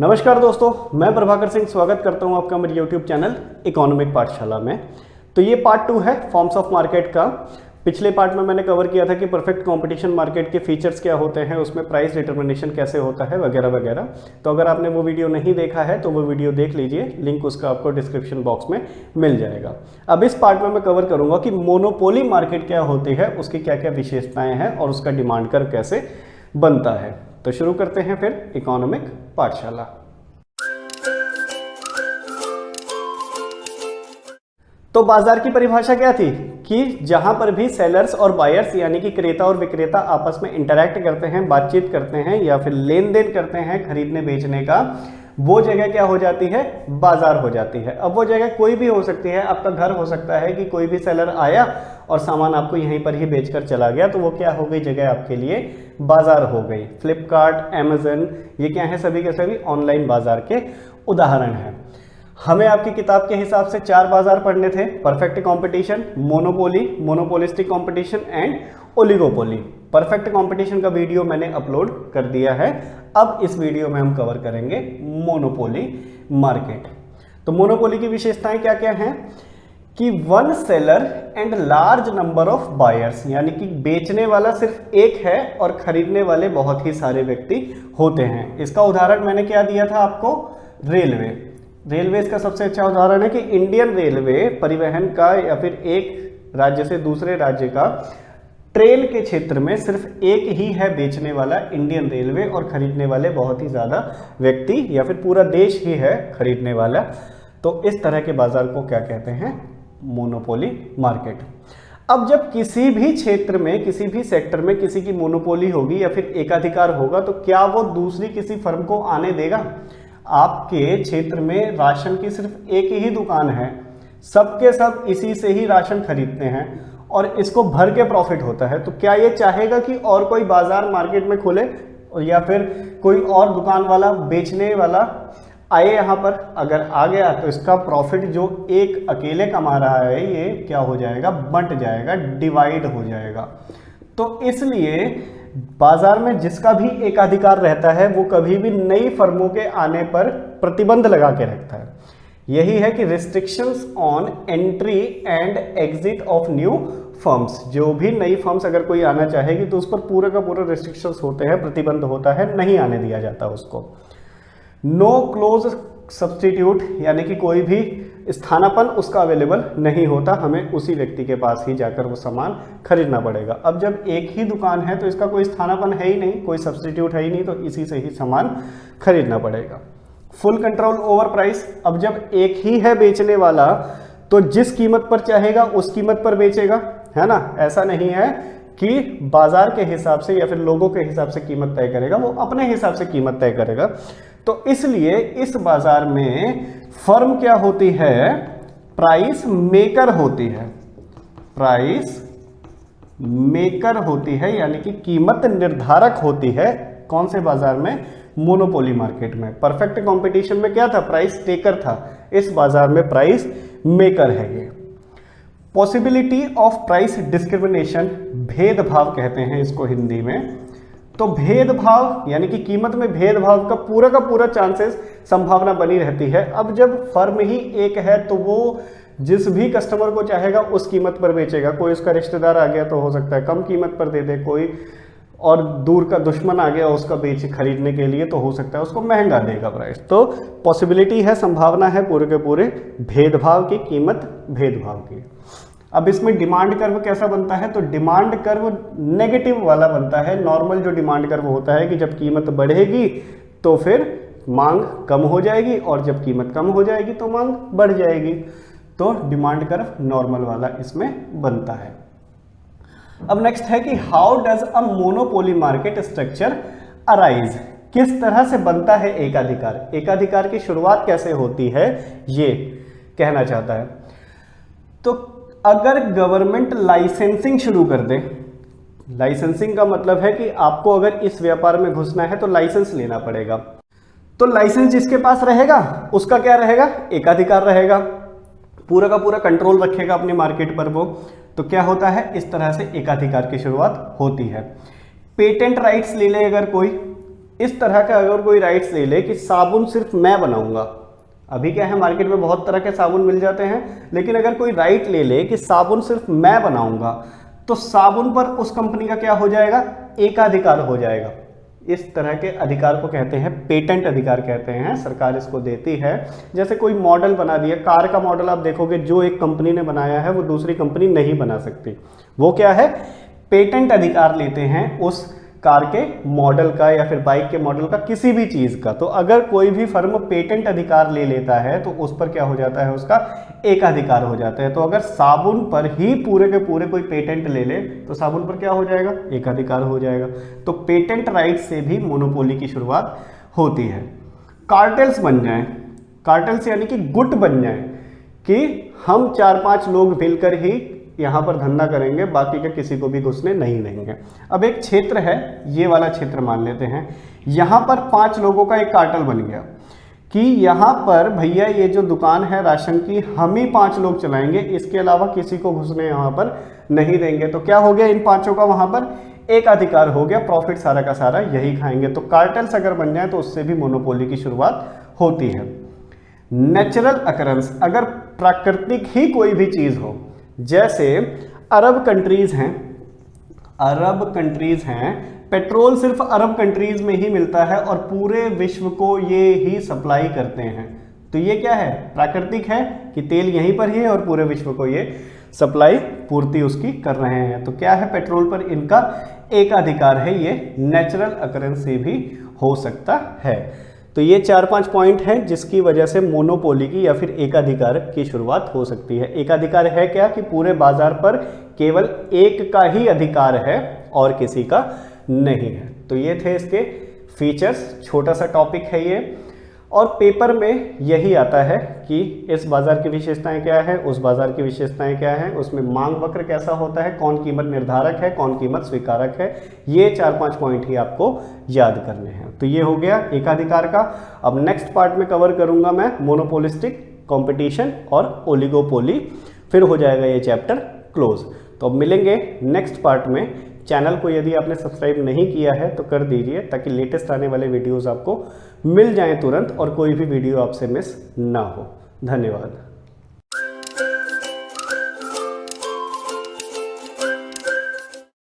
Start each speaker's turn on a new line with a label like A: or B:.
A: नमस्कार दोस्तों, मैं प्रभाकर सिंह स्वागत करता हूं आपका मेरे YouTube चैनल इकोनॉमिक पाठशाला में। तो ये पार्ट 2 है फॉर्म्स ऑफ मार्केट का। पिछले पार्ट में मैंने कवर किया था कि परफेक्ट कंपटीशन मार्केट के फीचर्स क्या होते हैं, उसमें प्राइस डिटर्मिनेशन कैसे होता है वगैरह वगैरह। तो अगर आपने वो वीडियो नहीं देखा है तो वो वीडियो देख लीजिए, लिंक उसका आपको डिस्क्रिप्शन बॉक्स में मिल जाएगा। अब इस पार्ट में मैं कवर करूंगा कि मोनोपोली मार्केट क्या होती है, उसकी क्या क्या विशेषताएं हैं और उसका डिमांड कर्व कैसे बनता है। तो शुरू करते हैं फिर इकोनॉमिक पाठशाला। तो बाजार की परिभाषा क्या थी कि जहां पर भी सेलर्स और बायर्स यानी कि क्रेता और विक्रेता आपस में इंटरैक्ट करते हैं, बातचीत करते हैं या फिर लेन देन करते हैं खरीदने बेचने का, वो जगह क्या हो जाती है, बाजार हो जाती है। अब वो जगह कोई भी हो सकती है, आपका घर हो सकता है कि कोई भी सेलर आया और सामान आपको यहीं पर ही बेचकर चला गया, तो वो क्या हो गई, जगह आपके लिए बाजार हो गई। फ्लिपकार्ट, अमेजन, ये क्या है, सभी के सभी ऑनलाइन बाजार के उदाहरण हैं। हमें आपकी किताब के हिसाब से 4 बाजार पढ़ने थे: perfect competition, monopoly, monopolistic competition and oligopoly. Perfect competition का वीडियो मैंने अपलोड कर दिया है। अब इस वीडियो में हम कवर करेंगे मोनोपोली मार्केट। तो मोनोपोली की विशेषताएं क्या क्या हैं कि one seller and large number of buyers, यानी कि बेचने वाला सिर्फ एक है और खरीदने वाले बहुत ही सारे व्यक्ति होते हैं। इसका उदाहरण मैंने क्या दिया था आपको, रेलवे इसका सबसे अच्छा उदाहरण है कि इंडियन रेलवे परिवहन का या फिर एक राज्य से दूसरे राज्य का ट्रेन के क्षेत्र में सिर्फ एक ही है बेचने वाला, इंडियन रेलवे, और खरीदने वाले बहुत ही ज़्यादा व्यक्ति या फिर पूरा देश ही है खरीदने वाला। तो इस तरह के बाजार को क्या कहते हैं, मोनोपोली मार्केट। अब जब किसी भी क्षेत्र में, किसी भी सेक्टर में किसी की मोनोपोली होगी या फिर एकाधिकार होगा, तो क्या वो दूसरी किसी फर्म को आने देगा? आपके क्षेत्र में राशन की सिर्फ एक ही दुकान है, सबके सब इसी से ही राशन खरीदते हैं और इसको भर के प्रॉफिट होता है, तो क्या ये चाहेगा कि और कोई बाजार मार्केट में खुले या फिर कोई और दुकान वाला, बेचने वाला आए यहाँ पर? अगर आ गया तो इसका प्रॉफिट जो एक अकेले कमा रहा है, ये क्या हो जाएगा, बंट जाएगा, डिवाइड हो जाएगा। तो इसलिए बाजार में जिसका भी एकाधिकार रहता है वो कभी भी नई फर्मों के आने पर प्रतिबंध लगा के रखता है। यही है कि restrictions on entry and exit of new firms. जो भी नई फर्म्स अगर कोई आना चाहेगी तो उस पर पूरा का पूरा रिस्ट्रिक्शंस होते हैं, प्रतिबंध होता है, नहीं आने दिया जाता उसको। नो क्लोज सब्स्टिट्यूट, यानी कि कोई भी स्थानापन्न उसका अवेलेबल नहीं होता, हमें उसी व्यक्ति के पास ही जाकर वो सामान खरीदना पड़ेगा। अब जब एक ही दुकान है तो इसका कोई स्थानापन्न है ही नहीं, कोई सब्स्टिट्यूट है ही नहीं, तो इसी से ही सामान खरीदना पड़ेगा। Full control over price. अब जब एक ही है बेचने वाला तो जिस कीमत पर चाहेगा उस कीमत पर बेचेगा, है ना। ऐसा नहीं है कि बाजार के हिसाब से या फिर लोगों के हिसाब से कीमत तय करेगा, वो अपने हिसाब से कीमत तय करेगा। तो इसलिए इस बाजार में फर्म क्या होती है, प्राइस मेकर होती है, प्राइस मेकर होती है, यानी कि कीमत निर्धारक होती है। कौन से बाजार में, मोनोपोली मार्केट में। परफेक्ट कंपटीशन में क्या था, प्राइस टेकर था, इस बाजार में प्राइस मेकर है ये। पॉसिबिलिटी ऑफ प्राइस डिस्क्रिमिनेशन, भेदभाव कहते हैं इसको हिंदी में। तो भेदभाव यानी कि कीमत में भेदभाव का पूरा चांसेस, संभावना बनी रहती है। अब जब फर्म ही एक है तो वो जिस भी कस्टमर को चाहेगा उस कीमत पर बेचेगा। कोई उसका रिश्तेदार आ गया तो हो सकता है कम कीमत पर दे दे, कोई और दूर का दुश्मन आ गया उसका बेच खरीदने के लिए तो हो सकता है उसको महंगा देगा प्राइस। तो पॉसिबिलिटी है, संभावना है पूरे के पूरे भेदभाव की, कीमत भेदभाव की। अब इसमें डिमांड कर्व कैसा बनता है, तो डिमांड कर्व नेगेटिव वाला बनता है। नॉर्मल जो डिमांड कर्व होता है कि जब कीमत बढ़ेगी तो फिर मांग कम हो जाएगी और जब कीमत कम हो जाएगी तो मांग बढ़ जाएगी। तो डिमांड कर्व नॉर्मल वाला इसमें बनता है। अब नेक्स्ट है कि how does a monopoly market structure arise, किस तरह से बनता है एकाधिकार, एकाधिकार की शुरुआत कैसे होती है, ये कहना चाहता है। तो अगर गवर्नमेंट लाइसेंसिंग शुरू कर दे, लाइसेंसिंग का मतलब है कि आपको अगर इस व्यापार में घुसना है तो लाइसेंस लेना पड़ेगा। तो लाइसेंस जिसके पास रहेगा उसका क्या रहेगा, एकाधिकार रहेगा, पूरा का पूरा कंट्रोल रखेगा अपनी मार्केट पर वो। तो क्या होता है, इस तरह से एकाधिकार की शुरुआत होती है। पेटेंट राइट्स ले ले अगर कोई, इस तरह का अगर कोई राइट्स ले ले कि साबुन सिर्फ मैं बनाऊंगा, अभी क्या है मार्केट में बहुत तरह के साबुन मिल जाते हैं, लेकिन अगर कोई राइट ले ले कि साबुन सिर्फ मैं बनाऊंगा, तो साबुन पर उस कंपनी का क्या हो जाएगा, एकाधिकार हो जाएगा। इस तरह के अधिकार को कहते हैं पेटेंट अधिकार कहते हैं, सरकार इसको देती है। जैसे कोई मॉडल बना दिया, कार का मॉडल आप देखोगे जो एक कंपनी ने बनाया है वो दूसरी कंपनी नहीं बना सकती, वो क्या है, पेटेंट अधिकार लेते हैं उस कार के मॉडल का या फिर बाइक के मॉडल का, किसी भी चीज का। तो अगर कोई भी फर्म पेटेंट अधिकार ले लेता है तो उस पर क्या हो जाता है, उसका एकाधिकार हो जाता है। तो अगर साबुन पर ही पूरे के पूरे कोई पेटेंट ले ले तो साबुन पर क्या हो जाएगा, एकाधिकार हो जाएगा। तो पेटेंट राइट से भी मोनोपोली की शुरुआत होती है। कार्टेल्स बन जाएं, कार्टेल्स यानी कि गुट बन जाएं कि हम 4-5 लोग मिलकर ही यहाँ पर धंधा करेंगे, बाकी के किसी को भी घुसने नहीं देंगे। अब एक क्षेत्र है, ये वाला क्षेत्र मान लेते हैं, यहाँ पर 5 लोगों का एक कार्टेल बन गया कि यहाँ पर भैया ये जो दुकान है राशन की हम ही 5 लोग चलाएंगे, इसके अलावा किसी को घुसने यहाँ पर नहीं देंगे। तो क्या हो गया, इन 5 का वहाँ पर एक अधिकार हो गया, प्रॉफिट सारा का सारा यही खाएंगे। तो कार्टेल्स अगर बन जाए तो उससे भी मोनोपोली की शुरुआत होती है। नेचुरल अकरेंस, अगर प्राकृतिक ही कोई भी चीज हो, जैसे अरब कंट्रीज हैं, पेट्रोल सिर्फ अरब कंट्रीज में ही मिलता है और पूरे विश्व को ये ही सप्लाई करते हैं। तो ये क्या है, प्राकृतिक है कि तेल यहीं पर ही है और पूरे विश्व को ये सप्लाई पूर्ति उसकी कर रहे हैं। तो क्या है, पेट्रोल पर इनका एकाधिकार है, ये नेचुरल अकरेंस से भी हो सकता है। तो ये 4-5 पॉइंट हैं जिसकी वजह से मोनोपोली की या फिर एकाधिकार की शुरुआत हो सकती है। एकाधिकार है क्या, कि पूरे बाजार पर केवल एक का ही अधिकार है और किसी का नहीं है। तो ये थे इसके फीचर्स, छोटा सा टॉपिक है ये, और पेपर में यही आता है कि इस बाजार की विशेषताएं क्या है, उस बाजार की विशेषताएं क्या है, उसमें मांग वक्र कैसा होता है, कौन कीमत निर्धारक है, कौन कीमत स्वीकारक है। ये 4-5 पॉइंट ही आपको याद करने हैं। तो ये हो गया एकाधिकार का। अब नेक्स्ट पार्ट में कवर करूंगा मैं मोनोपोलिस्टिक, कंपटीशन और ओलिगोपोली, फिर हो जाएगा ये चैप्टर क्लोज। तो अब मिलेंगे नेक्स्ट पार्ट में। चैनल को यदि आपने सब्सक्राइब नहीं किया है तो कर दीजिए, ताकि लेटेस्ट आने वाले वीडियोस आपको मिल जाएं तुरंत और कोई भी वीडियो आपसे मिस ना हो। धन्यवाद।